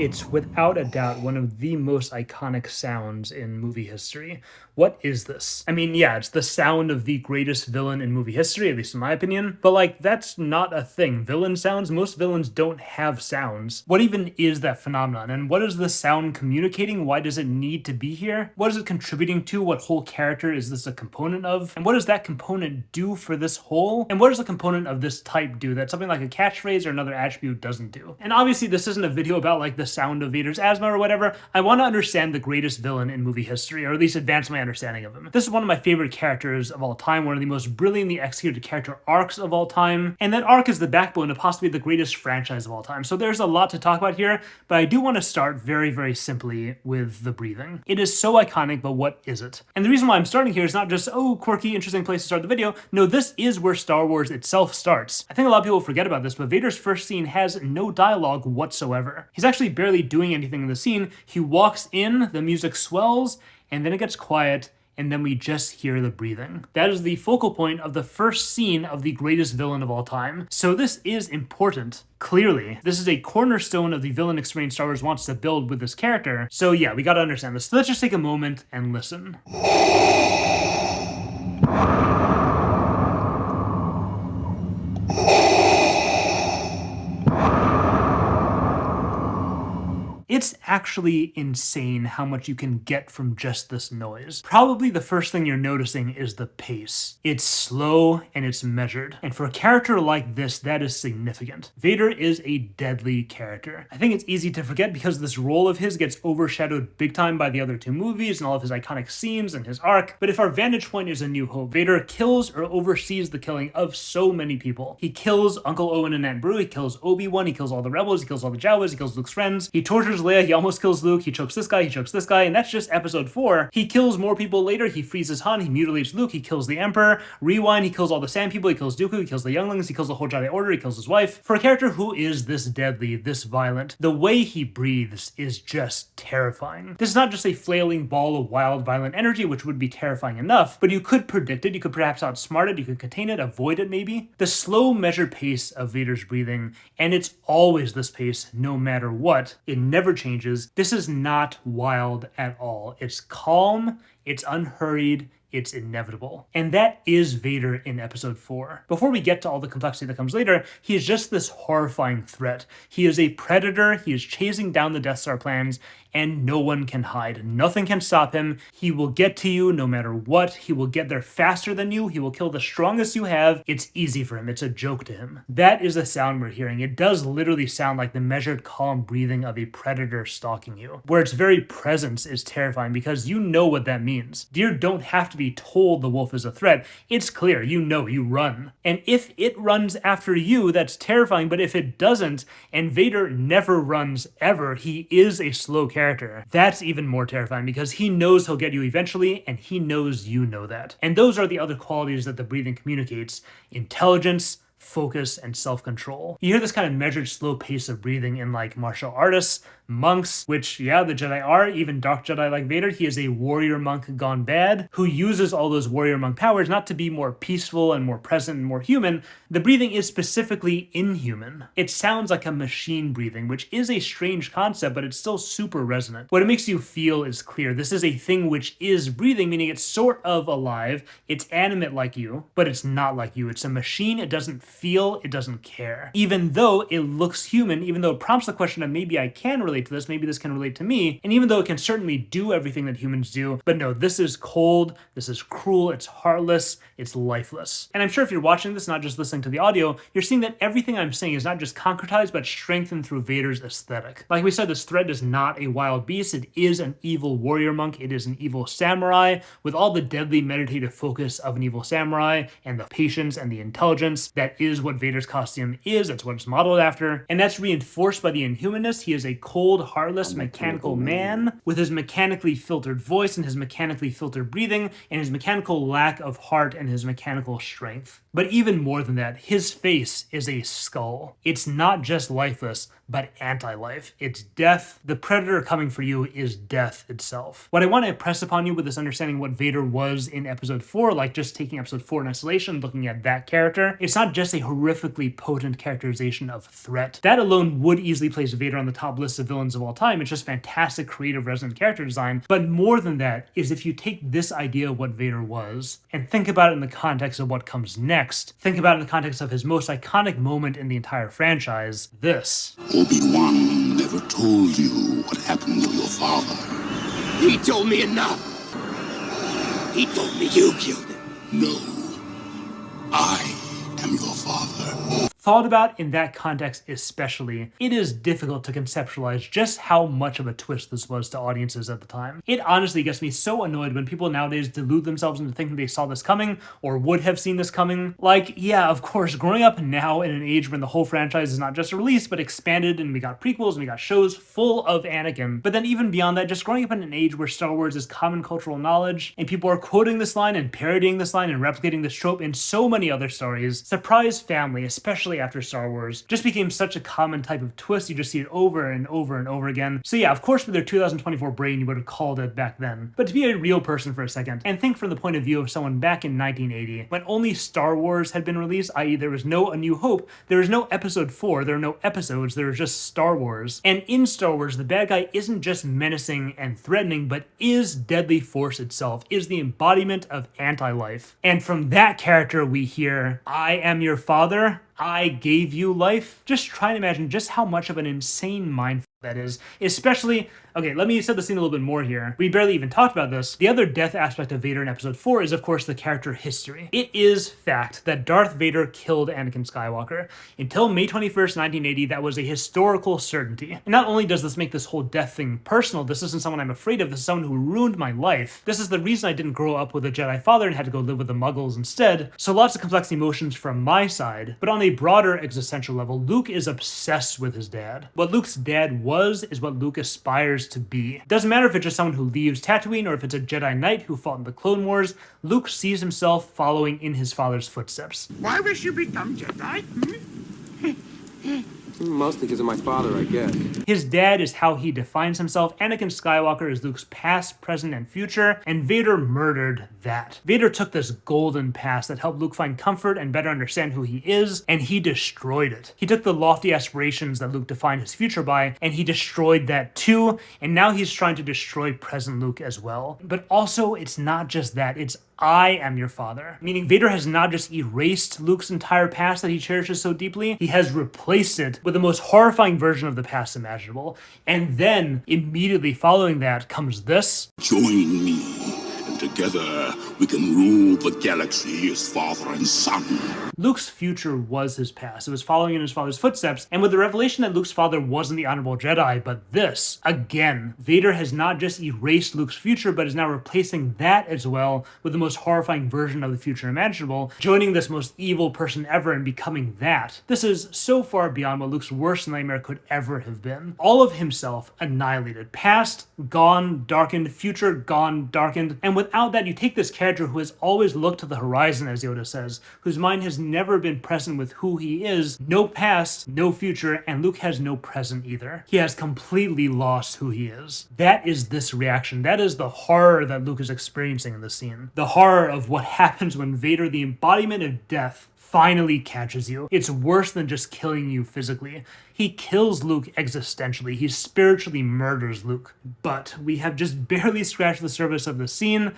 It's without a doubt one of the most iconic sounds in movie history. What is this? I mean, yeah, it's the sound of the greatest villain in movie history, at least in my opinion, but like, that's not a thing. Villain sounds, most villains don't have sounds. What even is that phenomenon? And what is the sound communicating? Why does it need to be here? What is it contributing to? What whole character is this a component of? And what does that component do for this whole? And what does a component of this type do that something like a catchphrase or another attribute doesn't do? And obviously this isn't a video about like the sound of Vader's asthma or whatever. I want to understand the greatest villain in movie history, or at least advance my understanding of him. This is one of my favorite characters of all time, one of the most brilliantly executed character arcs of all time, and that arc is the backbone of possibly the greatest franchise of all time. So there's a lot to talk about here, but I do want to start very, very simply with the breathing. It is so iconic, but what is it? And the reason why I'm starting here is not just, oh, quirky, interesting place to start the video. No, this is where Star Wars itself starts. I think a lot of people forget about this, but Vader's first scene has no dialogue whatsoever. He's actually barely doing anything in the scene. He walks in, the music swells, and then it gets quiet, and then we just hear the breathing. That is the focal point of the first scene of the greatest villain of all time. So this is important. Clearly, this is a cornerstone of the villain experience Star Wars wants to build with this character. So yeah, we gotta understand this. So let's just take a moment and listen. It's actually insane how much you can get from just this noise. Probably the first thing you're noticing is the pace. It's slow and it's measured. And for a character like this, that is significant. Vader is a deadly character. I think it's easy to forget because this role of his gets overshadowed big time by the other two movies and all of his iconic scenes and his arc. But if our vantage point is A New Hope, Vader kills or oversees the killing of so many people. He kills Uncle Owen and Aunt Beru, he kills Obi-Wan, he kills all the rebels, he kills all the Jawas, he kills Luke's friends, he tortures Leia, he almost kills Luke, he chokes this guy, and that's just episode 4. He kills more people later, he freezes Han, he mutilates Luke, he kills the Emperor, rewind, he kills all the Sand People, he kills Dooku, he kills the younglings, he kills the whole Jedi Order, he kills his wife. For a character who is this deadly, this violent, the way he breathes is just terrifying. This is not just a flailing ball of wild, violent energy, which would be terrifying enough, but you could predict it, you could perhaps outsmart it, you could contain it, avoid it maybe. The slow, measured pace of Vader's breathing, and it's always this pace no matter what, it never changes. This is not wild at all. It's calm, it's unhurried, it's inevitable. And that is Vader in episode 4. Before we get to all the complexity that comes later, he is just this horrifying threat. He is a predator, he is chasing down the Death Star plans, and no one can hide. Nothing can stop him. He will get to you no matter what. He will get there faster than you. He will kill the strongest you have. It's easy for him. It's a joke to him. That is the sound we're hearing. It does literally sound like the measured, calm breathing of a predator stalking you, where its very presence is terrifying because you know what that means. Deer don't have to be told the wolf is a threat. It's clear. You know, you run. And if it runs after you, that's terrifying. But if it doesn't, and Vader never runs ever, he is a slow character. That's even more terrifying because he knows he'll get you eventually, and he knows you know that. And those are the other qualities that the breathing communicates: intelligence, focus, and self-control. You hear this kind of measured, slow pace of breathing in like martial artists, monks, which, yeah, the Jedi are, even Dark Jedi like Vader. He is a warrior monk gone bad who uses all those warrior monk powers not to be more peaceful and more present and more human. The breathing is specifically inhuman. It sounds like a machine breathing, which is a strange concept, but it's still super resonant. What it makes you feel is clear. This is a thing which is breathing, meaning it's sort of alive, it's animate like you, but it's not like you. It's a machine. It doesn't feel, it doesn't care. Even though it looks human, even though it prompts the question of maybe I can relate to this, maybe this can relate to me, and even though it can certainly do everything that humans do, but no, this is cold, this is cruel, it's heartless, it's lifeless. And I'm sure if you're watching this, not just listening to the audio, you're seeing that everything I'm saying is not just concretized, but strengthened through Vader's aesthetic. Like we said, this threat is not a wild beast, it is an evil warrior monk, it is an evil samurai, with all the deadly meditative focus of an evil samurai, and the patience and the intelligence. That is what Vader's costume is, that's what it's modeled after, and that's reinforced by the inhumanness. He is a cold, heartless, mechanical man with his mechanically filtered voice and his mechanically filtered breathing and his mechanical lack of heart and his mechanical strength. But even more than that, his face is a skull. It's not just lifeless, but anti-life. It's death. The predator coming for you is death itself. What I want to impress upon you with this understanding of what Vader was in episode 4, like just taking episode 4 in isolation, looking at that character, it's not just a horrifically potent characterization of threat. That alone would easily place Vader on the top list of villains villains of all time. It's just fantastic, creative, resonant character design. But more than that is if you take this idea of what Vader was and think about it in the context of what comes next, think about it in the context of his most iconic moment in the entire franchise, this. Obi-Wan never told you what happened to your father. He told me enough. He told me you killed him. No. I am your father. Thought about in that context especially, it is difficult to conceptualize just how much of a twist this was to audiences at the time. It honestly gets me so annoyed when people nowadays delude themselves into thinking they saw this coming or would have seen this coming. Like, yeah, of course, growing up now in an age when the whole franchise is not just released but expanded, and we got prequels and we got shows full of Anakin. But then even beyond that, just growing up in an age where Star Wars is common cultural knowledge and people are quoting this line and parodying this line and replicating this trope in so many other stories, surprise family, especially after Star Wars, just became such a common type of twist. You just see it over and over and over again. So yeah, of course with their 2024 brain you would have called it back then. But to be a real person for a second and think from the point of view of someone back in 1980 when only Star Wars had been released, i.e. there was no A New Hope, there was no Episode 4, there are no episodes, there was just Star Wars. And in Star Wars the bad guy isn't just menacing and threatening, but is deadly force itself, is the embodiment of anti-life. And from that character we hear, I am your father, I gave you life. Just try to imagine just how much of an insane mindfuck that is, especially, okay, let me set the scene a little bit more here. We barely even talked about this. The other death aspect of Vader in episode 4 is of course the character history. It is fact that Darth Vader killed Anakin Skywalker. Until May 21st, 1980, that was a historical certainty. And not only does this make this whole death thing personal, this isn't someone I'm afraid of, this is someone who ruined my life. This is the reason I didn't grow up with a Jedi father and had to go live with the Muggles instead. So lots of complex emotions from my side, but on a broader existential level, Luke is obsessed with his dad. What Luke's dad was is what Luke aspires to be. Doesn't matter if it's just someone who leaves Tatooine or if it's a Jedi Knight who fought in the Clone Wars, Luke sees himself following in his father's footsteps. Why wish you become Jedi? Mostly because of my father, I guess. His dad is how he defines himself. Anakin Skywalker is Luke's past, present, and future, and Vader murdered that. Vader took this golden past that helped Luke find comfort and better understand who he is, and he destroyed it. He took the lofty aspirations that Luke defined his future by, and he destroyed that too, and now he's trying to destroy present Luke as well. But also, it's not just that, it's I am your father. Meaning Vader has not just erased Luke's entire past that he cherishes so deeply, he has replaced it with the most horrifying version of the past imaginable. And then, immediately following that, comes this. Join me, and together we can rule the galaxy as father and son. Luke's future was his past. It was following in his father's footsteps. And with the revelation that Luke's father wasn't the honorable Jedi, but this, again, Vader has not just erased Luke's future, but is now replacing that as well with the most horrifying version of the future imaginable, joining this most evil person ever and becoming that. This is so far beyond what Luke's worst nightmare could ever have been. All of himself annihilated. Past, gone, darkened. Future, gone, darkened. And without that, you take this character who has always looked to the horizon, as Yoda says, whose mind has never been present with who he is, no past, no future, and Luke has no present either. He has completely lost who he is. That is this reaction. That is the horror that Luke is experiencing in this scene. The horror of what happens when Vader, the embodiment of death, finally catches you. It's worse than just killing you physically. He kills Luke existentially. He spiritually murders Luke. But we have just barely scratched the surface of the scene.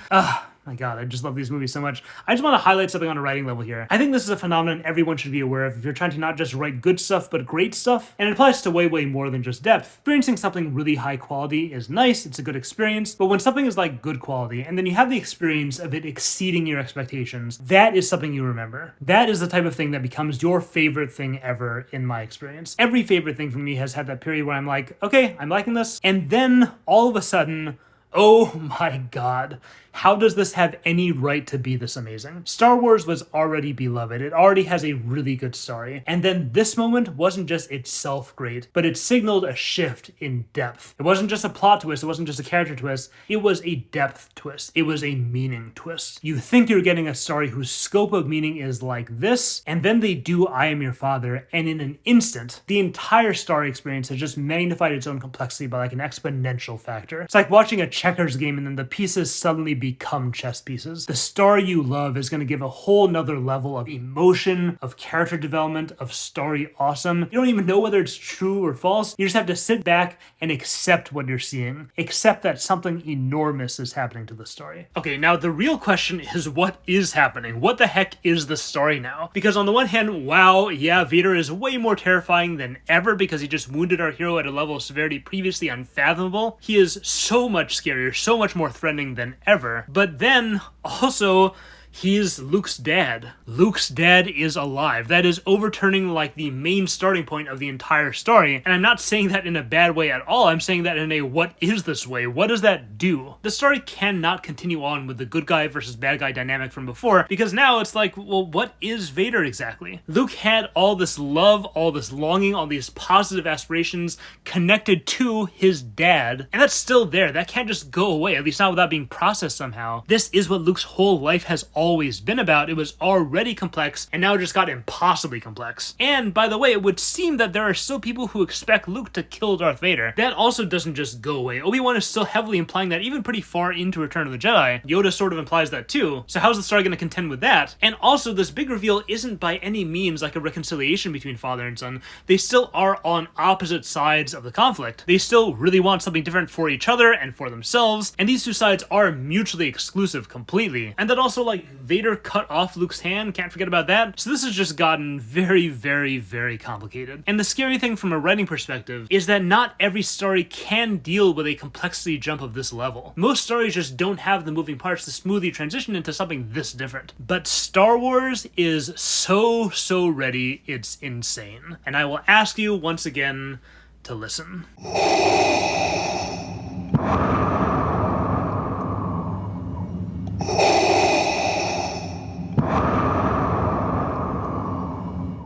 My God, I just love these movies so much. I just want to highlight something on a writing level here. I think this is a phenomenon everyone should be aware of if you're trying to not just write good stuff, but great stuff. And it applies to way, way more than just depth. Experiencing something really high quality is nice, it's a good experience, but when something is like good quality, and then you have the experience of it exceeding your expectations, that is something you remember. That is the type of thing that becomes your favorite thing ever in my experience. Every favorite thing for me has had that period where I'm like, okay, I'm liking this, and then all of a sudden, oh my God, how does this have any right to be this amazing? Star Wars was already beloved. It already has a really good story. And then this moment wasn't just itself great, but it signaled a shift in depth. It wasn't just a plot twist. It wasn't just a character twist. It was a depth twist. It was a meaning twist. You think you're getting a story whose scope of meaning is like this, and then they do I Am Your Father, and in an instant, the entire story experience has just magnified its own complexity by like an exponential factor. It's like watching a checkers game and then the pieces suddenly become chess pieces. The story you love is going to give a whole nother level of emotion, of character development, of story awesome. You don't even know whether it's true or false. You just have to sit back and accept what you're seeing. Accept that something enormous is happening to the story. Okay, now the real question is, what is happening? What the heck is the story now? Because on the one hand, wow, yeah, Vader is way more terrifying than ever because he just wounded our hero at a level of severity previously unfathomable. He is so much scarier, so much more threatening than ever. But then also, he's Luke's dad. Luke's dad is alive. That is overturning like the main starting point of the entire story. And I'm not saying that in a bad way at all. I'm saying that in a what is this way? What does that do? The story cannot continue on with the good guy versus bad guy dynamic from before, because now it's like, well, what is Vader exactly? Luke had all this love, all this longing, all these positive aspirations connected to his dad, and that's still there. That can't just go away, at least not without being processed somehow. This is what Luke's whole life has always been about. It was already complex, and now it just got impossibly complex. And by the way, it would seem that there are still people who expect Luke to kill Darth Vader. That also doesn't just go away. Obi-Wan is still heavily implying that even pretty far into Return of the Jedi. Yoda sort of implies that too. So how's the story going to contend with that? And also, this big reveal isn't by any means like a reconciliation between father and son. They still are on opposite sides of the conflict. They still really want something different for each other and for themselves, and these two sides are mutually exclusive completely. And that also, like, Vader cut off Luke's hand, can't forget about that. So this has just gotten very, very, very complicated. And the scary thing from a writing perspective is that not every story can deal with a complexity jump of this level. Most stories just don't have the moving parts to smoothly transition into something this different. But Star Wars is so ready, it's insane. And I will ask you once again to listen.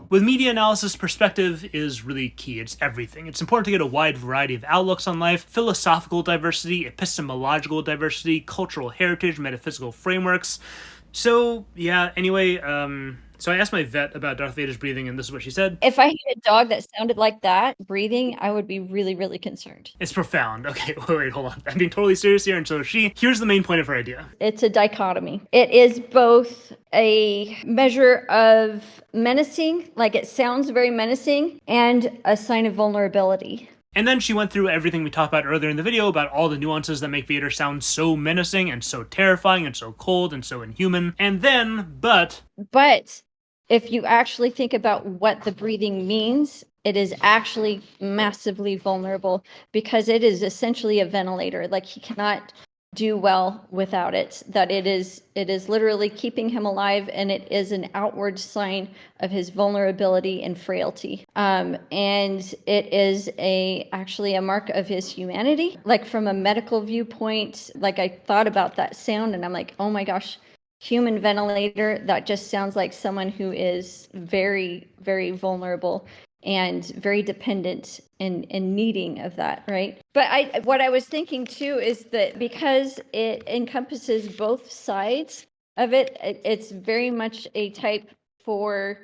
With media analysis, perspective is really key. It's everything. It's important to get a wide variety of outlooks on life, philosophical diversity, epistemological diversity, cultural heritage, metaphysical frameworks. So, yeah, anyway, so I asked my vet about Darth Vader's breathing, and this is what she said. If I had a dog that sounded like that, breathing, I would be really, really concerned. It's profound. Okay, wait, hold on. I'm being totally serious here, and so is she. Here's the main point of her idea. It's a dichotomy. It is both a measure of menacing, like it sounds very menacing, and a sign of vulnerability. And then she went through everything we talked about earlier in the video about all the nuances that make Vader sound so menacing and so terrifying and so cold and so inhuman. And then, but if you actually think about what the breathing means, it is actually massively vulnerable because it is essentially a ventilator. Like he cannot do well without it, that it is literally keeping him alive, and it is an outward sign of his vulnerability and frailty. And it is actually a mark of his humanity. Like from a medical viewpoint, like I thought about that sound and I'm like, oh my gosh, human ventilator, that just sounds like someone who is very, very vulnerable and very dependent and needing of that, right? But what I was thinking too is that because it encompasses both sides of it, it's very much a type for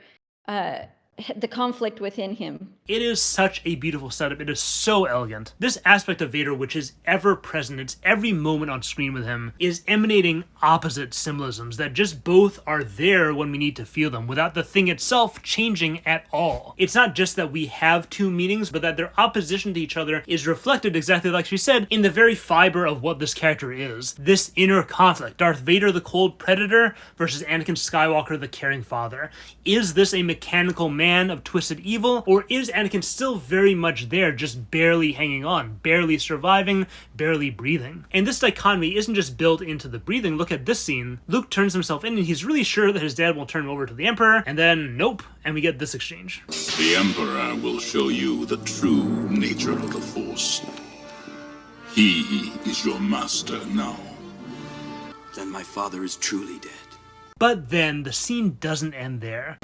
the conflict within him. It is such a beautiful setup. It is so elegant. This aspect of Vader, which is ever present, it's every moment on screen with him, is emanating opposite symbolisms that just both are there when we need to feel them, without the thing itself changing at all. It's not just that we have two meanings, but that their opposition to each other is reflected, exactly like she said, in the very fiber of what this character is. This inner conflict. Darth Vader, the cold predator, versus Anakin Skywalker, the caring father. Is this a mechanical man of twisted evil, or is Anakin still very much there, just barely hanging on, barely surviving, barely breathing? And this dichotomy isn't just built into the breathing. Look at this scene. Luke turns himself in and he's really sure that his dad will turn him over to the Emperor, and then nope, and we get this exchange. The Emperor will show you the true nature of the Force. He is your master now. Then my father is truly dead. But then the scene doesn't end there.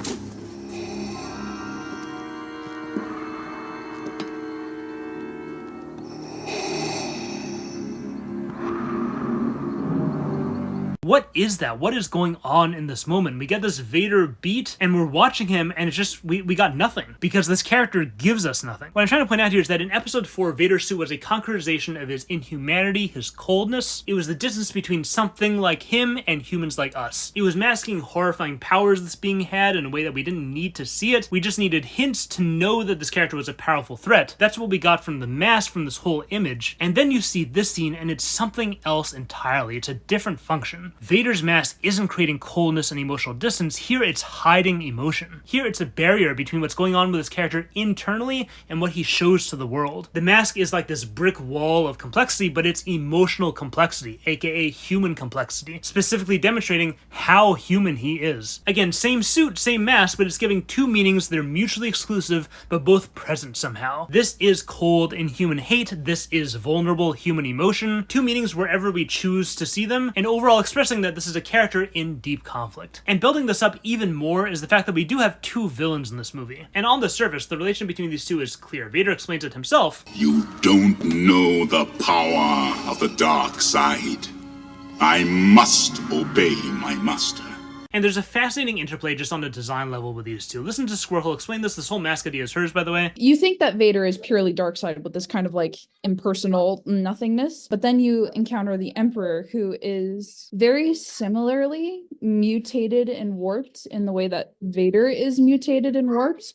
what is that? What is going on in this moment? We get this Vader beat and we're watching him and it's just, we got nothing because this character gives us nothing. What I'm trying to point out here is that in episode 4, Vader's suit was a concretization of his inhumanity, his coldness. It was the distance between something like him and humans like us. It was masking horrifying powers this being had in a way that we didn't need to see it. We just needed hints to know that this character was a powerful threat. That's what we got from the mask, from this whole image. And then you see this scene and it's something else entirely. It's a different function. Vader's mask isn't creating coldness and emotional distance. Here it's hiding emotion. Here it's a barrier between what's going on with his character internally and what he shows to the world. The mask is like this brick wall of complexity, but it's emotional complexity, aka human complexity, specifically demonstrating how human he is. Again, same suit, same mask, but it's giving two meanings that are mutually exclusive, but both present somehow. This is cold, inhuman hate. This is vulnerable human emotion. Two meanings wherever we choose to see them, and overall expressing that this is a character in deep conflict. And building this up even more is the fact that we do have two villains in this movie. And on the surface, the relation between these two is clear. Vader explains it himself. You don't know the power of the dark side. I must obey my master. And there's a fascinating interplay just on the design level with these two. Listen to Squircle explain this. This whole mask idea is hers, by the way. You think that Vader is purely dark side with this kind of like impersonal nothingness, but then you encounter the Emperor, who is very similarly mutated and warped in the way that Vader is mutated and warped,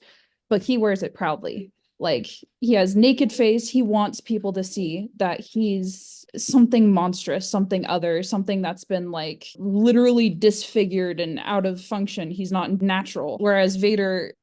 but he wears it proudly. Like, he has naked face. He wants people to see that he's something monstrous, something other, something that's been like literally disfigured and out of function. He's not natural. Whereas Vader,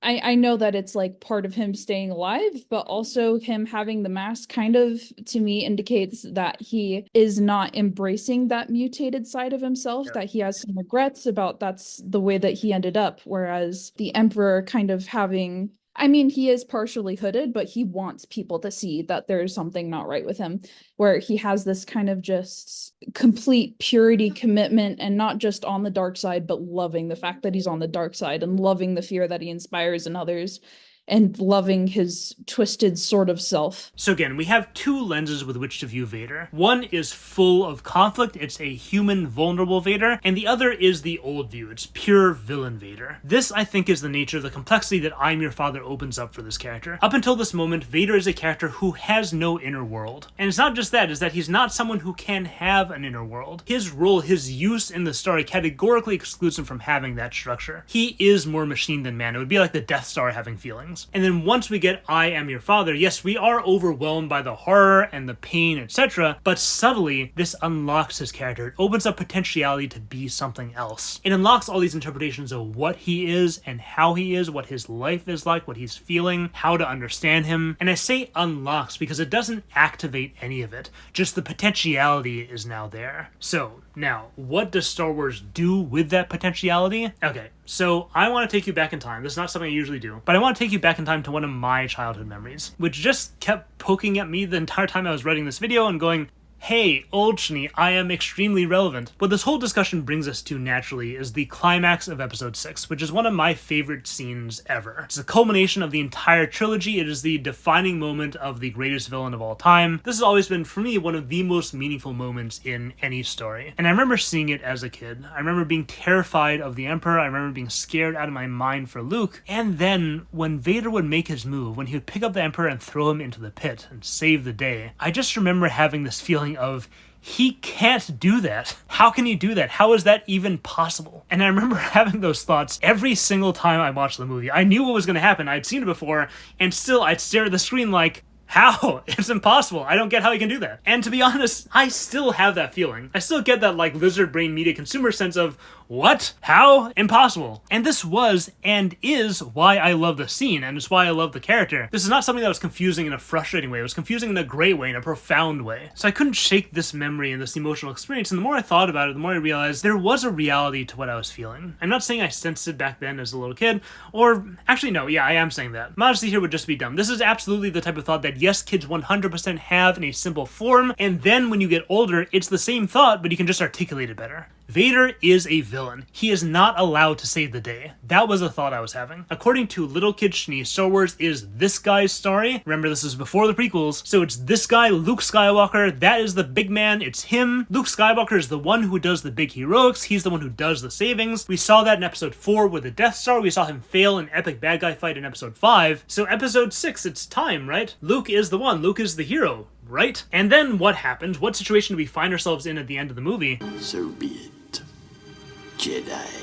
I know that it's like part of him staying alive, but also him having the mask kind of, to me, indicates that he is not embracing that mutated side of himself, that he has some regrets about that's the way that he ended up. Whereas the Emperor kind of having, I mean, he is partially hooded, but he wants people to see that there's something not right with him, where he has this kind of just complete purity commitment, and not just on the dark side, but loving the fact that he's on the dark side and loving the fear that he inspires in others, and loving his twisted sort of self. So again, we have two lenses with which to view Vader. One is full of conflict, it's a human, vulnerable Vader, and the other is the old view, it's pure villain Vader. This, I think, is the nature of the complexity that I'm Your Father opens up for this character. Up until this moment, Vader is a character who has no inner world. And it's not just that, it's that he's not someone who can have an inner world. His role, his use in the story categorically excludes him from having that structure. He is more machine than man. It would be like the Death Star having feelings. And then once we get I Am Your Father, yes, we are overwhelmed by the horror and the pain, etc., but subtly, this unlocks his character. It opens up potentiality to be something else. It unlocks all these interpretations of what he is and how he is, what his life is like, what he's feeling, how to understand him. And I say unlocks because it doesn't activate any of it, just the potentiality is now there. So, now, what does Star Wars do with that potentiality? Okay, so I want to take you back in time. This is not something I usually do, but I want to take you back in time to one of my childhood memories, which just kept poking at me the entire time I was writing this video and going, hey, old Schnee, I am extremely relevant. What this whole discussion brings us to naturally is the climax of episode 6, which is one of my favorite scenes ever. It's the culmination of the entire trilogy. It is the defining moment of the greatest villain of all time. This has always been, for me, one of the most meaningful moments in any story. And I remember seeing it as a kid. I remember being terrified of the Emperor. I remember being scared out of my mind for Luke. And then, when Vader would make his move, when he would pick up the Emperor and throw him into the pit and save the day, I just remember having this feeling of, he can't do that. How can he do that? How is that even possible? And I remember having those thoughts every single time I watched the movie. I knew what was going to happen. I'd seen it before, and still I'd stare at the screen like, how? It's impossible. I don't get how he can do that. And to be honest, I still have that feeling. I still get that like lizard brain media consumer sense of, what? How? Impossible. And this was and is why I love the scene, and it's why I love the character. This is not something that was confusing in a frustrating way. It was confusing in a great way, in a profound way. So I couldn't shake this memory and this emotional experience, and the more I thought about it, the more I realized there was a reality to what I was feeling. I'm not saying I sensed it back then as a little kid, or actually no, yeah, I am saying that. Modesty here would just be dumb. This is absolutely the type of thought that yes, kids 100% have in a simple form, and then when you get older, it's the same thought, but you can just articulate it better. Vader is a villain. He is not allowed to save the day. That was a thought I was having. According to Little Kid Schnee, Star Wars is this guy's story. Remember, this is before the prequels, so it's this guy, Luke Skywalker. That is the big man. It's him. Luke Skywalker is the one who does the big heroics. He's the one who does the savings. We saw that in episode 4 with the Death Star. We saw him fail an epic bad guy fight in episode 5. So episode 6, it's time, right? Luke is the one. Luke is the hero, right? And then what happens? What situation do we find ourselves in at the end of the movie? So be it, Jedi.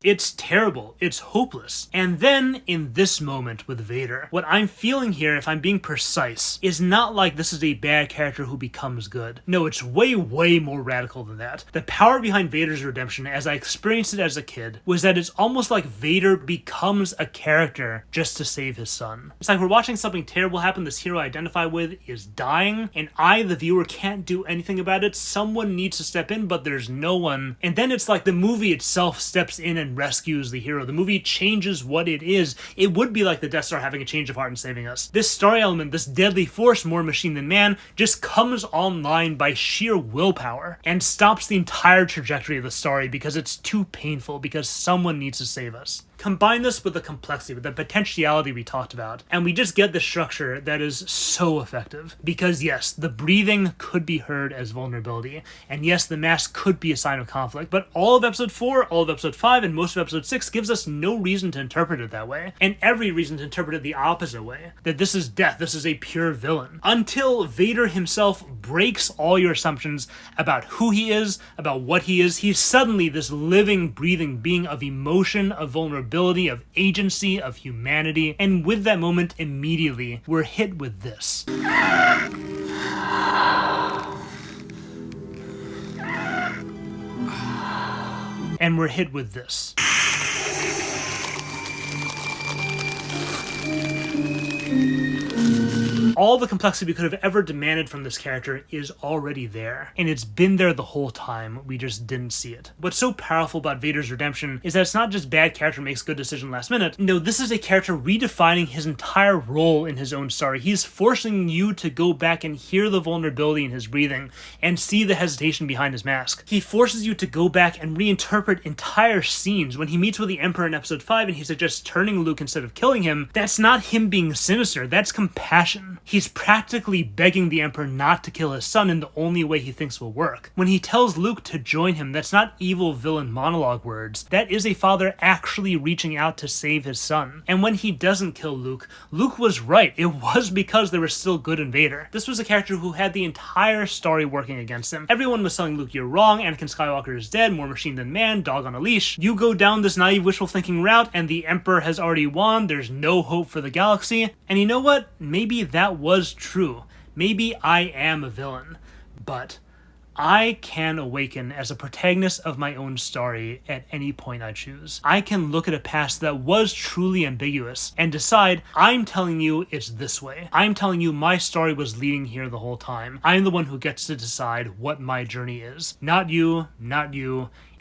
It's terrible. It's hopeless. And then, in this moment with Vader, what I'm feeling here, if I'm being precise, is not like this is a bad character who becomes good. No, it's way, way more radical than that. The power behind Vader's redemption, as I experienced it as a kid, was that it's almost like Vader becomes a character just to save his son. It's like we're watching something terrible happen, this hero I identify with is dying, and I, the viewer, can't do anything about it. Someone needs to step in, but there's no one. And then it's like the movie itself steps in and rescues the hero. The movie changes what it is. It would be like the Death Star having a change of heart and saving us. This story element, this deadly force, more machine than man, just comes online by sheer willpower and stops the entire trajectory of the story because it's too painful, because someone needs to save us. Combine this with the complexity, with the potentiality we talked about, and we just get the structure that is so effective. Because yes, the breathing could be heard as vulnerability, and yes, the mask could be a sign of conflict, but all of episode 4, all of episode 5, and most of episode 6 gives us no reason to interpret it that way, and every reason to interpret it the opposite way. That this is death, this is a pure villain. Until Vader himself breaks all your assumptions about who he is, about what he is, he's suddenly this living, breathing being of emotion, of vulnerability, of agency, of humanity, and with that moment, immediately, we're hit with this. And we're hit with this. All the complexity we could have ever demanded from this character is already there, and it's been there the whole time, we just didn't see it. What's so powerful about Vader's redemption is that it's not just bad character makes good decision last minute. No, this is a character redefining his entire role in his own story. He's forcing you to go back and hear the vulnerability in his breathing and see the hesitation behind his mask. He forces you to go back and reinterpret entire scenes. When he meets with the Emperor in episode 5 and he suggests turning Luke instead of killing him, that's not him being sinister, that's compassion. He's practically begging the Emperor not to kill his son in the only way he thinks will work. When he tells Luke to join him, that's not evil villain monologue words. That is a father actually reaching out to save his son. And when he doesn't kill Luke, Luke was right. It was because there was still good in Vader. This was a character who had the entire story working against him. Everyone was telling Luke, you're wrong, Anakin Skywalker is dead, more machine than man, dog on a leash. You go down this naive wishful thinking route and the Emperor has already won, there's no hope for the galaxy. And you know what? Maybe that was true. Maybe I am a villain, but I can awaken as a protagonist of my own story at any point I choose. I can look at a past that was truly ambiguous and decide, I'm telling you it's this way. I'm telling you my story was leading here the whole time. I'm the one who gets to decide what my journey is. Not you,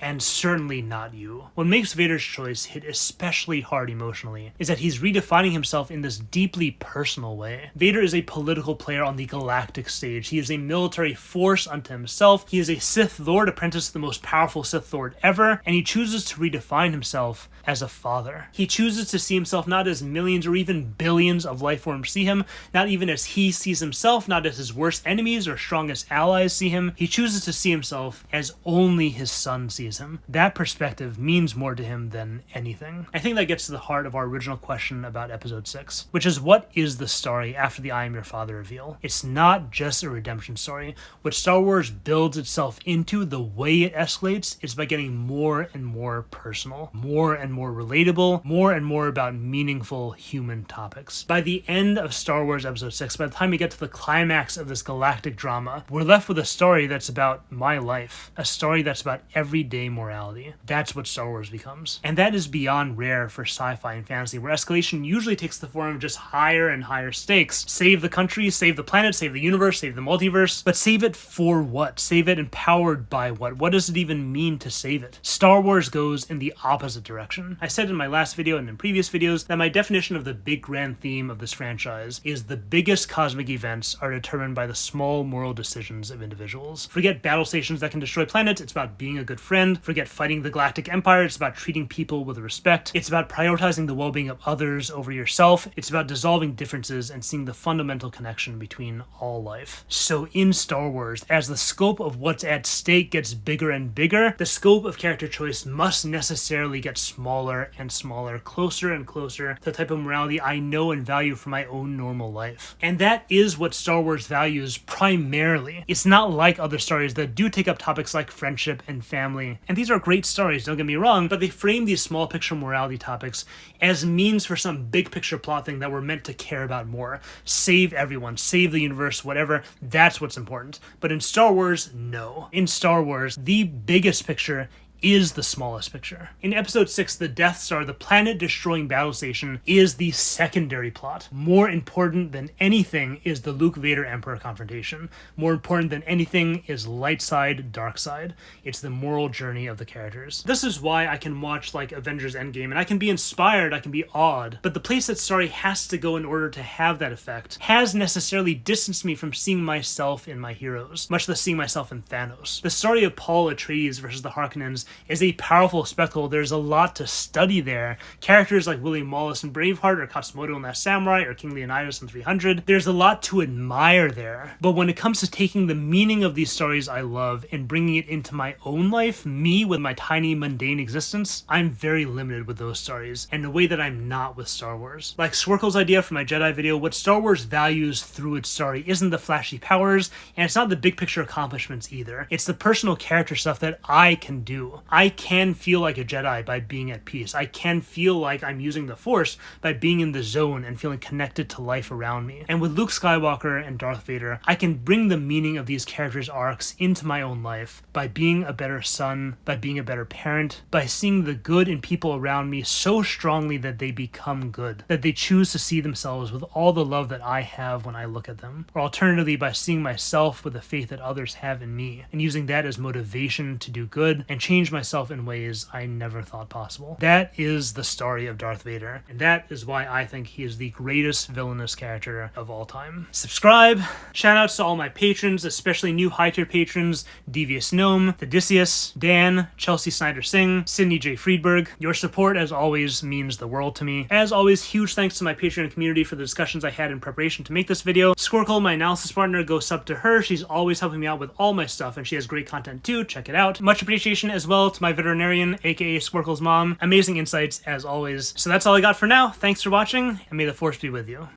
and certainly not you. What makes Vader's choice hit especially hard emotionally is that he's redefining himself in this deeply personal way. Vader is a political player on the galactic stage. He is a military force unto himself. He is a Sith Lord apprenticed to the most powerful Sith Lord ever, and he chooses to redefine himself as a father. He chooses to see himself not as millions or even billions of life forms see him, not even as he sees himself, not as his worst enemies or strongest allies see him. He chooses to see himself as only his son sees him. That perspective means more to him than anything. I think that gets to the heart of our original question about episode 6, which is, what is the story after the I am your father reveal? It's not just a redemption story. What Star Wars builds itself into, the way it escalates, is by getting more and more personal, more and more relatable, more and more about meaningful human topics. By the end of Star Wars episode 6, by the time we get to the climax of this galactic drama, we're left with a story that's about my life, a story that's about everyday everyday morality. That's what Star Wars becomes. And that is beyond rare for sci-fi and fantasy, where escalation usually takes the form of just higher and higher stakes. Save the country, save the planet, save the universe, save the multiverse. But save it for what? Save it empowered by what? What does it even mean to save it? Star Wars goes in the opposite direction. I said in my last video and in previous videos that my definition of the big grand theme of this franchise is the biggest cosmic events are determined by the small moral decisions of individuals. Forget battle stations that can destroy planets, it's about being a good friend. Forget fighting the Galactic Empire, it's about treating people with respect. It's about prioritizing the well-being of others over yourself. It's about dissolving differences and seeing the fundamental connection between all life. So in Star Wars, as the scope of what's at stake gets bigger and bigger, the scope of character choice must necessarily get smaller and smaller, closer and closer to the type of morality I know and value for my own normal life. And that is what Star Wars values primarily. It's not like other stories that do take up topics like friendship and family. And these are great stories, don't get me wrong, but they frame these small picture morality topics as means for some big picture plot thing that we're meant to care about more. Save everyone, save the universe, whatever, that's what's important. But in Star Wars, no. In Star Wars, the biggest picture is the smallest picture. In episode 6, the Death Star, the planet-destroying battle station, is the secondary plot. More important than anything is the Luke Vader Emperor confrontation. More important than anything is light side, dark side. It's the moral journey of the characters. This is why I can watch like Avengers Endgame and I can be inspired, I can be awed, but the place that story has to go in order to have that effect has necessarily distanced me from seeing myself in my heroes, much less seeing myself in Thanos. The story of Paul Atreides versus the Harkonnens is a powerful spectacle. There's a lot to study there. Characters like William Wallace in Braveheart, or Katsumoto in Last Samurai, or King Leonidas in 300, there's a lot to admire there. But when it comes to taking the meaning of these stories I love and bringing it into my own life, me with my tiny mundane existence, I'm very limited with those stories, in a way that I'm not with Star Wars. Like Squircle's idea for my Jedi video, what Star Wars values through its story isn't the flashy powers, and it's not the big picture accomplishments either. It's the personal character stuff that I can do. I can feel like a Jedi by being at peace. I can feel like I'm using the Force by being in the zone and feeling connected to life around me. And with Luke Skywalker and Darth Vader, I can bring the meaning of these characters' arcs into my own life by being a better son, by being a better parent, by seeing the good in people around me so strongly that they become good, that they choose to see themselves with all the love that I have when I look at them. Or alternatively, by seeing myself with the faith that others have in me, and using that as motivation to do good and change myself in ways I never thought possible. That is the story of Darth Vader, and that is why I think he is the greatest villainous character of all time. Subscribe! Shoutouts to all my patrons, especially new high-tier patrons, Devious Gnome, Thaddeus, Dan, Chelsea Snyder Singh, Sydney J. Friedberg. Your support, as always, means the world to me. As always, huge thanks to my Patreon community for the discussions I had in preparation to make this video. Squircle, my analysis partner, go sub to her. She's always helping me out with all my stuff, and she has great content too. Check it out. Much appreciation as well to my veterinarian, aka Squircle's mom. Amazing insights as always. So that's all I got for now. Thanks for watching, and may the Force be with you.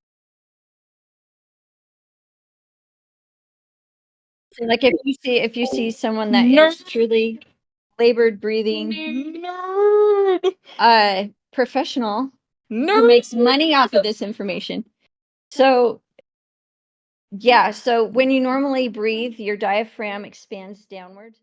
So, like if you see someone that is truly labored breathing professional who makes money off of this information. So yeah, so when you normally breathe, your diaphragm expands downward.